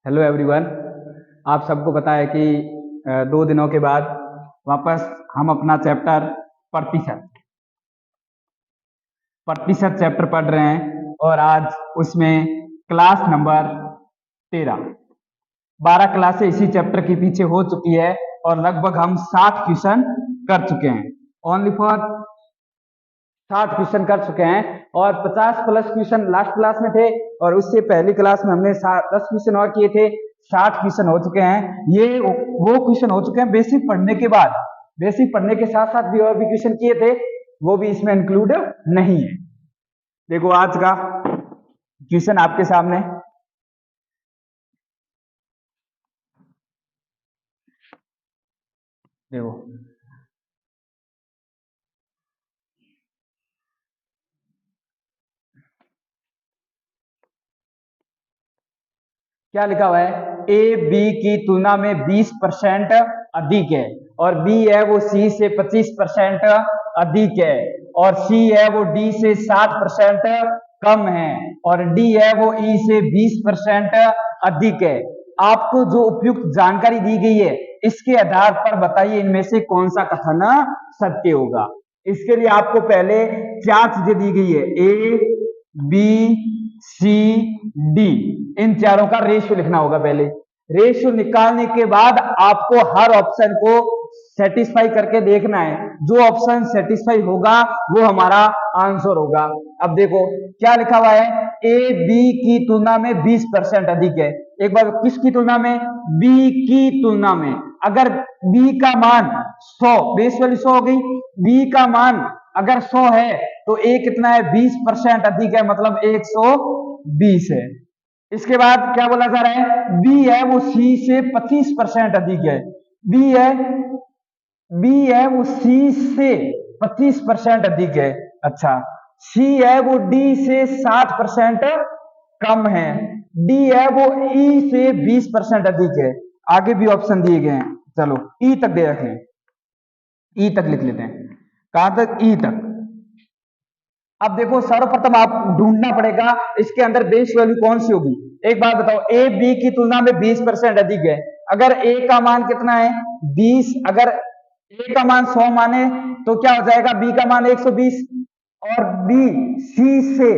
Hello everyone. आप सबको पता है कि 2 दिनों के बाद वापस हम अपना चैप्टर प्रतिशत प्रतिशत चैप्टर पढ़ रहे हैं और आज उसमें क्लास नंबर 12 क्लासें इसी चैप्टर के पीछे हो चुकी है और लगभग हम 60 क्वेश्चन कर चुके हैं। ओनली फॉर 60 क्वेश्चन कर चुके हैं और 50 प्लस क्वेश्चन लास्ट क्लास में थे और उससे पहली क्लास में हमने 10 क्वेश्चन और किए थे। 60 क्वेश्चन हो चुके हैं। ये वो क्वेश्चन हो चुके हैं बेसिक पढ़ने के बाद। बेसिक पढ़ने के साथ साथ भी और भी क्वेश्चन किए थे, वो भी इसमें इंक्लूड नहीं है। देखो आज का क्वेश्चन आपके सामने। देखो क्या लिखा हुआ है, ए बी की तुलना में 20% अधिक है और बी है वो सी से 25% अधिक है और सी है वो डी से 60% कम है और डी है वो ई से 20% अधिक है। आपको जो उपयुक्त जानकारी दी गई है इसके आधार पर बताइए इनमें से कौन सा कथन सत्य होगा। इसके लिए आपको पहले 4 चीजें दी गई है, ए बी सी डी, इन चारों का रेशियो लिखना होगा। पहले रेशियो निकालने के बाद आपको हर ऑप्शन को सेटिस्फाई करके देखना है। जो ऑप्शन सेटिस्फाई होगा वो हमारा आंसर होगा। अब देखो क्या लिखा हुआ है, ए बी की तुलना में 20% अधिक है। एक बार किसकी तुलना में, बी की तुलना में। अगर बी का मान 100, बेस वैल्यू 100 हो गई, बी का मान अगर 100 है तो ए कितना है, 20% अधिक है, मतलब 120 है। इसके बाद क्या बोला जा रहा है, बी है वो सी से 25% अधिक है। बी है वो सी से 25% अधिक है। अच्छा, सी है वो डी से 60% कम है। डी है वो ई से 20% अधिक है। आगे भी ऑप्शन दिए गए हैं, चलो ई तक दे रखें, ई तक लिख लेते हैं। कहां तक, ई तक। अब देखो सर्वप्रथम आप ढूंढना पड़ेगा इसके अंदर बेस वैल्यू कौन सी होगी। एक बात बताओ, ए बी की तुलना में 20% अधिक है। अगर ए का मान कितना है, 20, अगर ए का मान 100 माने तो क्या हो जाएगा, बी का मान 120 और बी सी से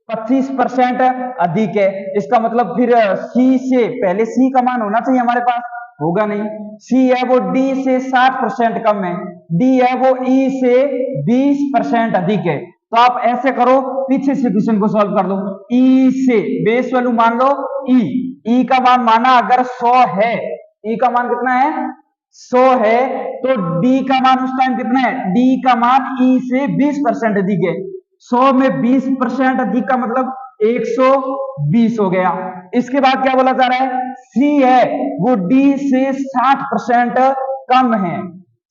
25% अधिक है। इसका मतलब फिर सी से पहले सी का मान होना चाहिए हमारे पास, होगा नहीं। सी है वो डी से 60% कम है, डी है वो ई से 20% अधिक है। तो आप ऐसे करो, पीछे से क्वेश्चन को सॉल्व कर लो। ई से बेस वैल्यू मान लो, ई का मान माना अगर 100 है, ई का मान कितना है, 100 है, तो डी का मान उस टाइम कितना है, डी का मान ई से 20% अधिक है। 100 में 20% अधिक का मतलब 120 हो गया। इसके बाद क्या बोला जा रहा है, सी है वो डी से 60% कम है।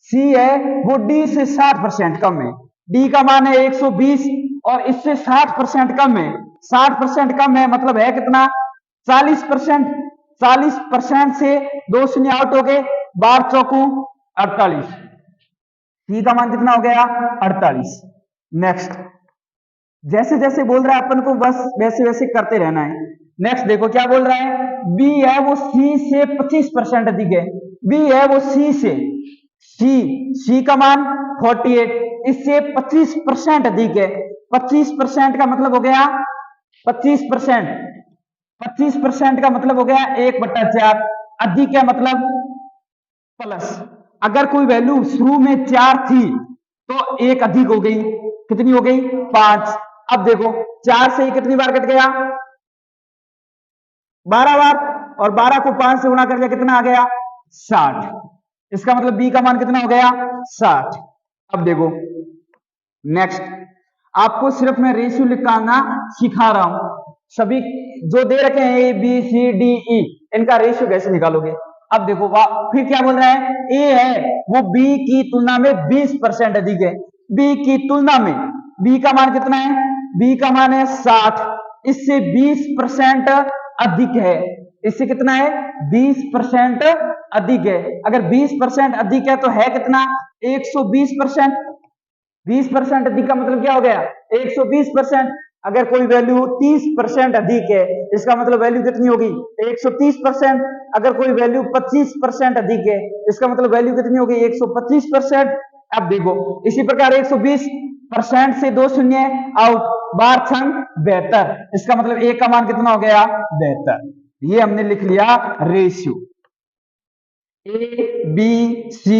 सी है वो डी से 60% कम है। डी का मान है 120 और इससे 60% कम है। 60% कम है मतलब है कितना, 40%। 40% से 2 शून्य आउट हो गए, 12 चौकू 48। सी का मान कितना हो गया, 48। नेक्स्ट, जैसे जैसे बोल रहा है अपन को बस वैसे वैसे करते रहना है। नेक्स्ट देखो क्या बोल रहा है, बी है वो सी से 25% अधिक है। बी है वो सी से, सी का मान 48, इससे 25% अधिक है। 25% का मतलब हो गया 25%, 25% का मतलब हो गया 1/4। अधिक है मतलब प्लस। अगर कोई वैल्यू शुरू में 4 थी तो 1 अधिक हो गई, कितनी हो गई, 5। अब देखो 4 से कितनी बार कट गया, 12 बार, और 12 को 5 से गुणा कर दिया, कितना आ गया, 60। इसका मतलब बी का मान कितना हो गया, 60। अब देखो नेक्स्ट, आपको सिर्फ मैं रेशियो निकालना सिखा रहा हूं। सभी जो दे रखे हैं ए बी सी डी ई, इनका रेशियो कैसे निकालोगे। अब देखो फिर क्या बोल रहा है, ए है वो बी की तुलना में 20% अधिक है। बी की तुलना में, बी का मान कितना है, बी का मान है 60, इससे 20% अधिक है। इससे कितना है, 20% अधिक है। अगर 20% अधिक है तो है कितना, 120%। 20% अधिक का मतलब क्या हो गया, 120%। अगर कोई वैल्यू 30% अधिक है, इसका मतलब वैल्यू कितनी होगी 130%। अगर कोई वैल्यू 25% अधिक है, इसका मतलब वैल्यू कितनी होगी 125%। अब देखो इसी प्रकार 120% से 2 शून्य आउट, बार छंग 72, इसका मतलब ए का मान कितना हो गया 72। ये हमने लिख लिया ratio A B C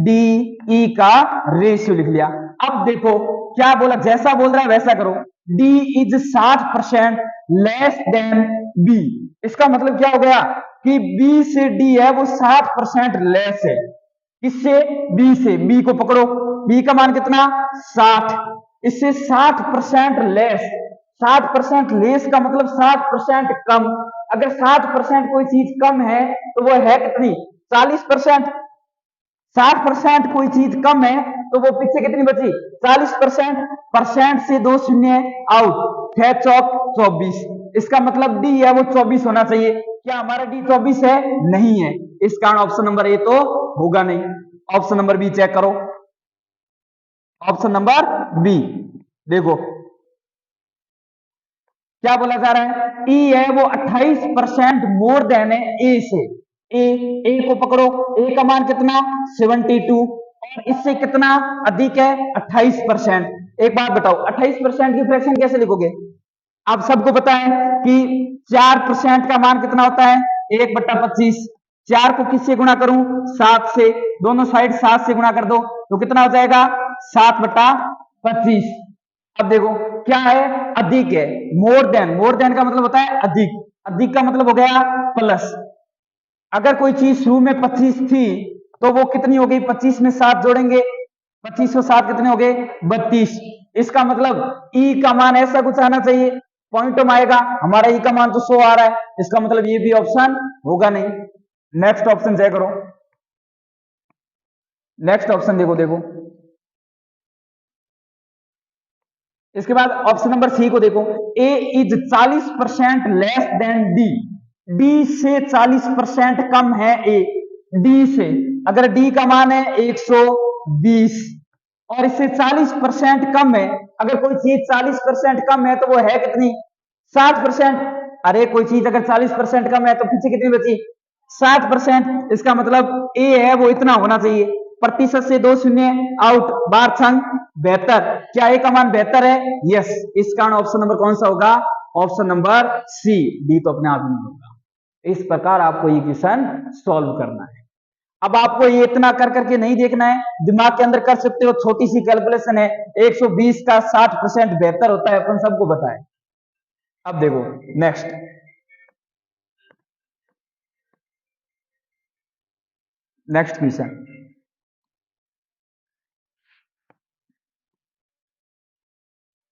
D E का रेशियो लिख लिया। अब देखो क्या बोला, जैसा बोल रहा है वैसा करो। D is 60% less than B, इसका मतलब क्या हो गया कि बी से डी है वो 60% लेस है। किससे बी से, बी को पकड़ो, बी का मान कितना 60, इससे 60% लेस। 60% लेस का मतलब 60% कम। अगर 60% कोई चीज कम है तो वो है कितनी 40%। 60% कोई चीज कम है तो वो पीछे कितनी बची 40%। परसेंट से 2 शून्य आउट, 6 चौक 24, इसका मतलब डी है वो 24 होना चाहिए। क्या हमारा डी 24 है? नहीं है, इस कारण ऑप्शन नंबर ए तो होगा नहीं। ऑप्शन नंबर बी चेक करो, ऑप्शन नंबर बी देखो क्या बोला जा रहा है, ई है वो 28% मोर देन है ए से। ए को पकड़ो, ए का मान कितना 72 और इससे कितना अधिक है 28%। एक बात बताओ 28% की फ्रैक्शन कैसे लिखोगे? आप सबको पता है कि 4% का मान कितना होता है 1/25। 4 को किससे गुणा करूं 7 से, दोनों साइड 7 से गुणा कर दो तो कितना हो जाएगा 7/25। अब देखो क्या है अधिक है, मोर देन का मतलब होता है अधिक, अधिक का मतलब हो गया प्लस। अगर कोई चीज शुरू में 25 थी तो वो कितनी हो गई 25 में 7 जोड़ेंगे, 25 और 7 कितने हो गए 32। इसका मतलब ई का मान ऐसा कुछ आना चाहिए, पॉइंट में आएगा। हमारा ई का मान तो 100 आ रहा है, इसका मतलब ये भी ऑप्शन होगा नहीं। नेक्स्ट ऑप्शन चेक करो, नेक्स्ट ऑप्शन देखो इसके बाद ऑप्शन नंबर सी को देखो, A is 40% less than D, D से 40% कम है ए डी से। अगर डी का मान है 120 और इससे 40% कम है, अगर कोई चीज 40% कम है तो वो है कितनी 60%। अरे कोई चीज अगर 40% कम है तो पीछे कितनी बची 60%। इसका मतलब ए है वो इतना होना चाहिए। प्रतिशत से 2 शून्य आउट, बार छंग 72, क्या ए का मान 72 है? यस, इस कारण ऑप्शन नंबर कौन सा होगा ऑप्शन नंबर सी, डी तो अपने आप ही नहीं होगा। इस प्रकार आपको ये क्वेश्चन सॉल्व करना है। अब आपको ये इतना कर करके नहीं देखना है, दिमाग के अंदर कर सकते हो, छोटी सी कैलकुलेशन है। 120 का 60% बेहतर होता है, अपन सबको पता है। अब देखो नेक्स्ट, नेक्स्ट क्वेश्चन,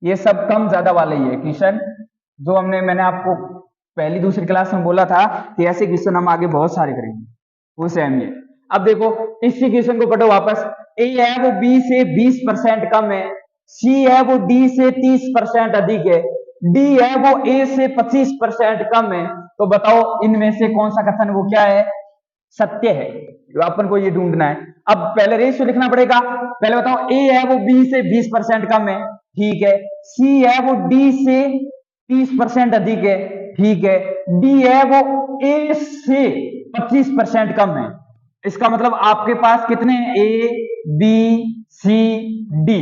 ये सब कम ज्यादा वाले ही है क्वेश्चन, जो मैंने आपको पहली दूसरी क्लास में बोला था कि ऐसे क्वेश्चन हम आगे बहुत सारे करेंगे, वो सेम ही है। अब देखो इसी क्वेश्चन को पढ़ो वापस। ए है वो बी से 20% कम है, सी है वो डी से 30% अधिक है, डी है वो ए से 25% कम है। तो बताओ इनमें से कौन सा कथन वो क्या है सत्य है, तो अपन को ये ढूंढना है। अब पहले रेशियो लिखना पड़ेगा। पहले बताओ ए है वो बी से 20% कम है, ठीक है। सी है वो डी से 30% अधिक है, ठीक है। डी है वो ए से 25% कम है। इसका मतलब आपके पास कितने ए बी सी डी।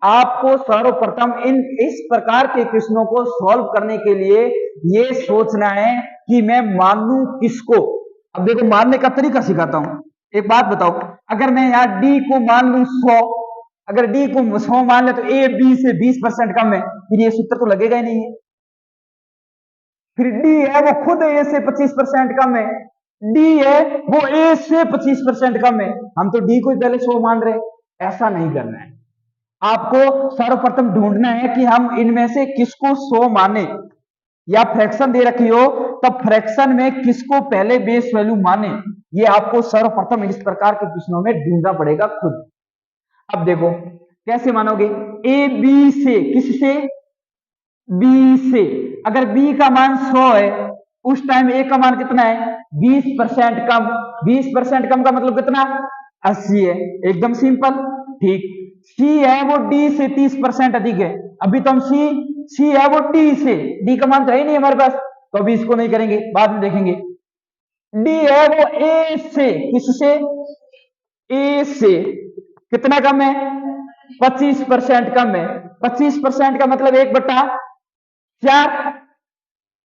आपको सर्वप्रथम इस प्रकार के क्वेश्चनों को सॉल्व करने के लिए ये सोचना है कि मैं मानूं किसको। अब देखो मानने का तरीका सिखाता हूं। एक बात बताओ, अगर मैं यहाँ डी को मान लू 100, अगर डी को 100 मान ले तो ए बी से 20% कम है, फिर ये सूत्र तो लगेगा ही नहीं है। फिर डी है वो खुद ए से 25% कम है, डी है वो ए से 25% कम है, हम तो डी को ही पहले 100 मान रहे। ऐसा नहीं करना है, आपको सर्वप्रथम ढूंढना है कि हम इनमें से किसको 100 माने, या फ्रैक्शन दे रखी हो तब फ्रैक्शन में किसको पहले बेस वैल्यू माने, ये आपको सर्वप्रथम इस प्रकार के क्वेश्चनों में ढूंढना पड़ेगा खुद। अब देखो कैसे मानोगे, ए बी से, किससे बी से। अगर बी का मान 100 है उस टाइम ए का मान कितना है 20% कम। 20% कम का मतलब कितना 80 है, एकदम सिंपल, ठीक। सी है वो डी से 30% अधिक है, अभी तो हम सी है वो डी से, डी का मान तो है ही नहीं हमारे पास, तो अभी इसको नहीं करेंगे, बाद में देखेंगे। डी है वो ए से, किससे, ए से कितना कम है, 25% कम है। 25% का मतलब 1/4,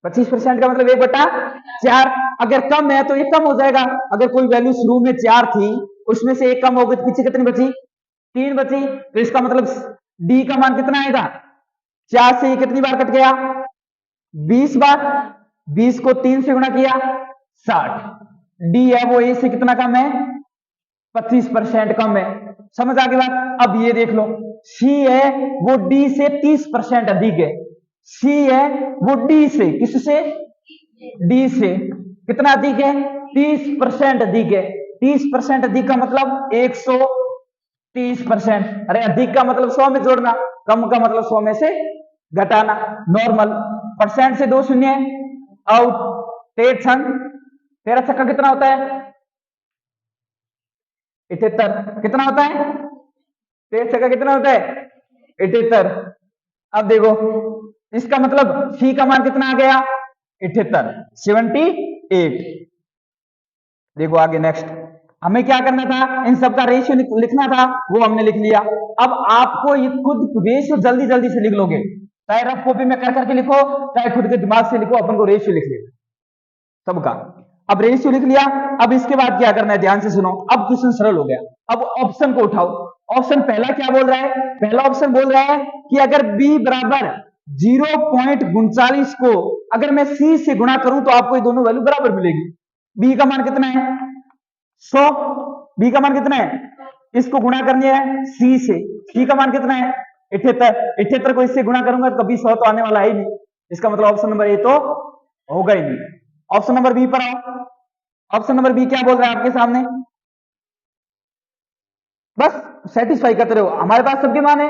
25% का मतलब 1/4। अगर कम है तो ये कम हो जाएगा, अगर कोई वैल्यू शुरू में 4 थी, उसमें से एक कम हो गई तो पीछे कितनी बची, 3 बची, तो इसका मतलब डी का मान कितना आएगा, 4 से ये कितनी बार कट गया, 20 बार, 20 को 3 से गुणा किया 60। डी है वो ए से कितना कम है, 25% कम है। समझ आ गई बात। अब ये देख लो, सी है वो डी से 30% अधिक है, सी है वो डी से, किससे, डी से कितना अधिक है, 30% अधिक है। 30% अधिक का मतलब 130%। अरे अधिक का मतलब 100 में जोड़ना, कम का मतलब 100 में से घटाना, नॉर्मल। परसेंट से 2 शून्य आउट, 13 छक्का कितना होता है, 78। कितना होता है, 13 छक्का कितना होता है, 78। अब देखो इसका मतलब सी का मान कितना आ गया, 78, 78। देखो आगे नेक्स्ट, हमें क्या करना था, इन सब का रेशियो लिखना था, वो हमने लिख लिया। अब आपको ये खुद रेशियो जल्दी जल्दी से लिख लोगे, चाहे रफ कॉपी में कर करके लिखो, चाहे खुद के दिमाग से लिखो, अपन को रेशियो लिख लेना सबका। अब रेशियो लिख लिया, अब इसके बाद क्या करना है, ध्यान से सुनो। अब क्वेश्चन सरल हो गया। अब ऑप्शन को उठाओ। ऑप्शन पहला क्या बोल रहा है, पहला ऑप्शन बोल रहा है कि अगर b बराबर 0.39 को अगर मैं c से गुणा करूं तो आपको ये दोनों वैल्यू बराबर मिलेगी। b का मान कितना है, 100। b का मान कितना है, इसको गुणा करनी है c से, c का मान कितना है, 78। 78 को इससे गुणा करूंगा तो कभी 100 तो आने वाला है ही नहीं, इसका मतलब ऑप्शन नंबर ए तो होगा ही नहीं। ऑप्शन नंबर बी पर आओ। ऑप्शन नंबर बी क्या बोल रहा है आपके सामने, बस सेटिस्फाई करते रहो, हमारे पास सबके मान है।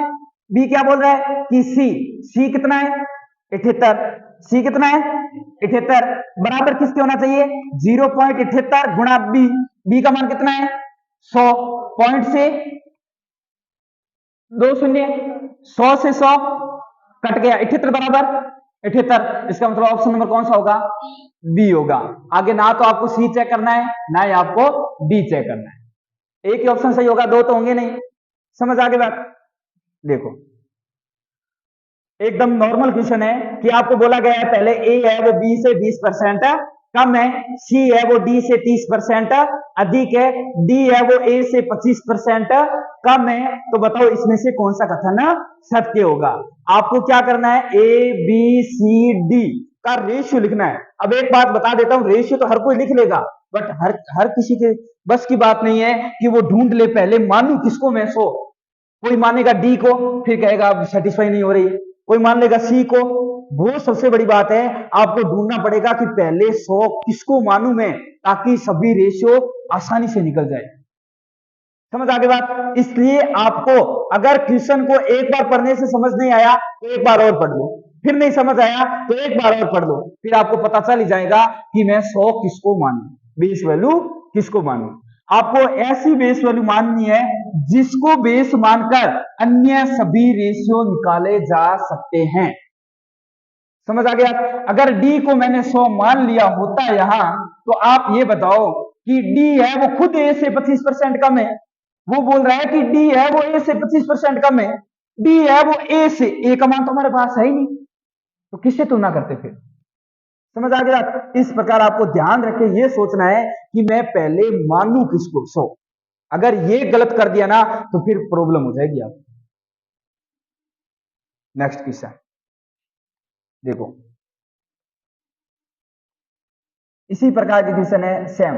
बी क्या बोल रहा है कि सी कितना है, 78। सी कितना है, 78 बराबर किसके होना चाहिए, 0.78 गुणा बी। बी का मान कितना है, 100। पॉइंट से 2 शून्य, 100 से 100 कट गया, 78 बराबर 78। इसका मतलब ऑप्शन नंबर कौन सा होगा, बी होगा। आगे ना तो आपको सी चेक करना है, ना ही आपको डी चेक करना है, एक ही ऑप्शन सही होगा, दो तो होंगे नहीं। समझ आ गई बात। देखो एकदम नॉर्मल क्वेश्चन है कि आपको बोला गया है पहले ए है वो बी से 20% कम है, सी है वो डी से 30% अधिक है, डी है वो ए से 25% कम है, तो बताओ इसमें से कौन सा कथन सत्य होगा। आपको क्या करना है, ए बी सी डी का रेशियो लिखना है। अब एक बात बता देता हूं, रेशियो तो हर कोई लिख लेगा, बट हर किसी के बस की बात नहीं है कि वो ढूंढ ले पहले मानू किसको मैं 100। कोई मानेगा डी को, फिर कहेगा अब सेटिस्फाई नहीं हो रही, कोई मान लेगा सी को। वो सबसे बड़ी बात है, आपको ढूंढना पड़ेगा कि पहले 100 किसको मानू मैं, ताकि सभी रेशियो आसानी से निकल जाए। समझ आ गई बात। इसलिए आपको अगर क्वेश्चन को एक बार पढ़ने से समझ नहीं आया तो एक बार और पढ़ लो, फिर नहीं समझ आया तो एक बार और पढ़ लो, फिर आपको पता चल ही जाएगा कि मैं 100 किसको मानू, बेस वैल्यू किसको मानू। आपको ऐसी बेस वैल्यू माननी है जिसको बेस मानकर अन्य सभी रेशियो निकाले जा सकते हैं। समझ आ गया। अगर डी को मैंने 100 मान लिया होता यहां, तो आप ये बताओ कि डी है वो खुद ए से 25% कम है। वो बोल रहा है कि डी है वो ए से 25% कम है, डी है वो ए से, ए का मान तो हमारे पास है ही नहीं, तो किससे तुलना करते फिर। समझ आ गया। इस प्रकार आपको ध्यान रखे, ये सोचना है कि मैं पहले मानू किसको 100। अगर ये गलत कर दिया ना तो फिर प्रॉब्लम हो जाएगी आपको। नेक्स्ट क्वेश्चन देखो, इसी प्रकार के क्वेश्चन है सेम।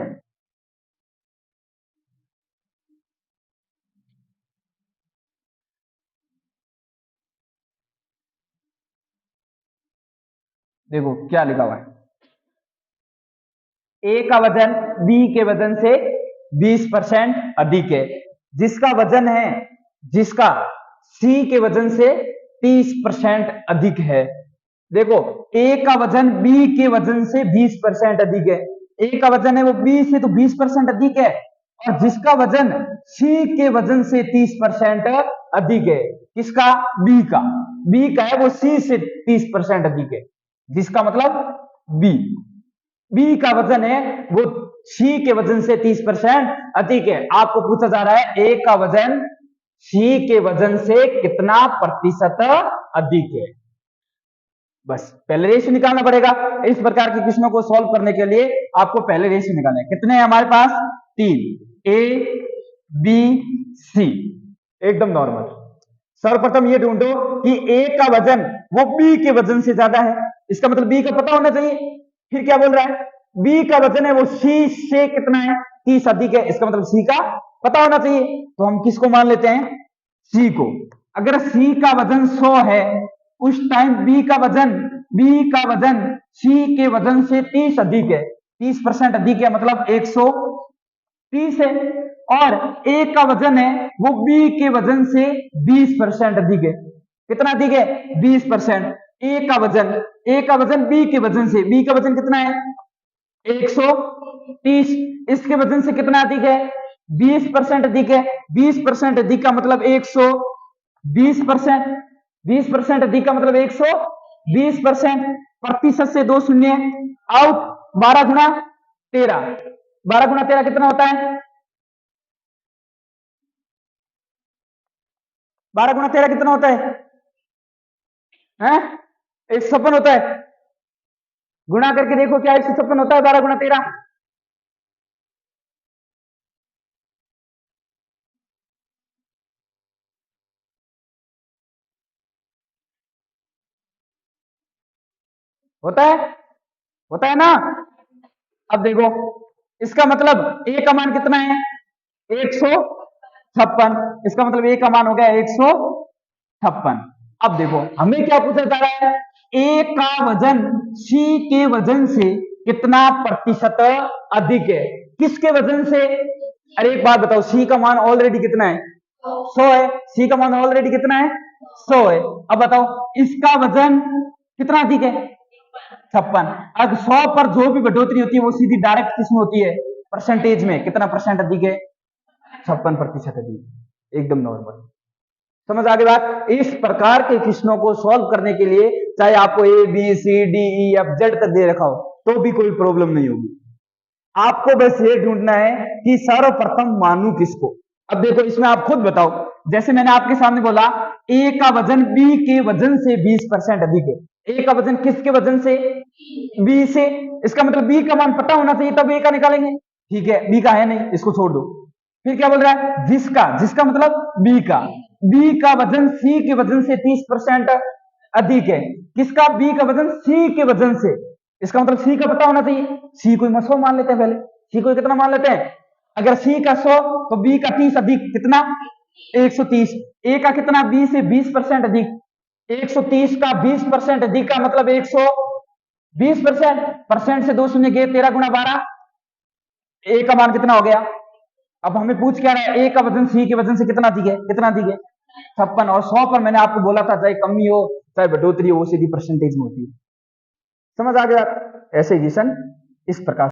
देखो क्या लिखा हुआ है, ए का वजन बी के वजन से 20% अधिक है, जिसका वजन है, जिसका सी के वजन से 30% अधिक है। देखो ए का वजन बी के वजन से 20% अधिक है, ए का वजन है वो बी से तो 20% अधिक है, और जिसका वजन सी के वजन से 30% अधिक है, किसका, बी का। बी का है वो सी से 30% अधिक है, जिसका मतलब बी का वजन है वो सी के वजन से 30% अधिक है। आपको पूछा जा रहा है ए का वजन सी के वजन से कितना प्रतिशत अधिक है। बस पहले रेशियो निकालना पड़ेगा। इस प्रकार के क्वेश्चनों को सॉल्व करने के लिए आपको पहले रेशियो निकालना है। कितने हैं हमारे पास? 3, ए बी सी, एकदम नॉर्मल। सर्वप्रथम ये ढूंढो कि ए का वजन वो बी के वजन से ज्यादा है, इसका मतलब बी का पता होना चाहिए। फिर क्या बोल रहा है? बी का वजन है वो सी से कितना है? 30 अधिक है, इसका मतलब सी का पता होना चाहिए। तो हम किसको मान लेते हैं? सी को। अगर सी का वजन 100 है उस टाइम बी का वजन सी के वजन से 30 अधिक है, 30% अधिक है, मतलब 130 है। और ए का वजन है वो बी के वजन से 20% अधिक है। कितना अधिक है? 20%। ए का वजन बी के वजन से, बी का वजन कितना है? 130, इसके वजन से कितना अधिक है? 20% अधिक है। 20% अधिक का मतलब 120%, 20% अधिक का मतलब 120%। प्रतिशत से 2 शून्य आउट। 12 गुणा 13, 12 गुणा 13 कितना होता है? 12 गुणा 13 कितना होता है? 156 होता है। गुणा करके देखो क्या 156 होता है 12 गुणा 13? होता है ना? अब देखो इसका मतलब ए का मान कितना है? 156, इसका मतलब ए का मान हो गया 156। अब देखो हमें क्या पूछा जा रहा है? ए का वजन सी के वजन से कितना प्रतिशत अधिक है? किसके वजन से? अरे एक बात बताओ, सी का मान ऑलरेडी कितना है? 100 है। सी का मान ऑलरेडी कितना है? 100 है। अब बताओ इसका वजन कितना अधिक है? 56। अब 100 पर जो भी बढ़ोतरी होती है वो सीधी डायरेक्ट किसमें होती है? परसेंटेज में। कितना परसेंट अधिक है? 56% अधिक, एकदम नॉर्मल। समझ आ गई बात? इस प्रकार के क्वेश्चनों को सॉल्व करने के लिए चाहे आपको A B C D E F Z तक दे रखा हो तो भी कोई प्रॉब्लम नहीं होगी। आपको बस ये ढूंढना है कि सर्वप्रथम मानू किसको। अब देखो इसमें आप खुद बताओ, जैसे मैंने आपके सामने बोला ए का वजन बी के वजन से 20% अधिक है। ए का वजन किसके वजन से? बी से। इसका मतलब बी का मान पता होना चाहिए तब ए का निकालेंगे। ठीक है, बी का है नहीं, इसको छोड़ दो। फिर क्या बोल रहा है? जिसका मतलब बी का वजन सी के वजन से 30% अधिक है। किसका? बी का वजन सी के वजन से, इसका मतलब सी का पता होना चाहिए। सी को 100 मान लेते हैं, पहले सी को कितना मान लेते हैं? अगर सी का 100 तो बी का 30 अधिक कितना? 130। ए का कितना? बी से 20% अधिक, 130 का 20% अधिक का मतलब 120%। परसेंट से 2 शून्य गए, 13 गुणा 12, ए का मान कितना हो गया? अब हमें पूछ क्या रहा है? ए का वजन सी के वजन से कितना अधिक है? 56। और 100 पर मैंने आपको बोला था चाहे कमी हो चाहे बढ़ोतरी हो वो सीधी परसेंटेज में होती है। समझ आ गया? ऐसे इक्वेशन इस प्रकार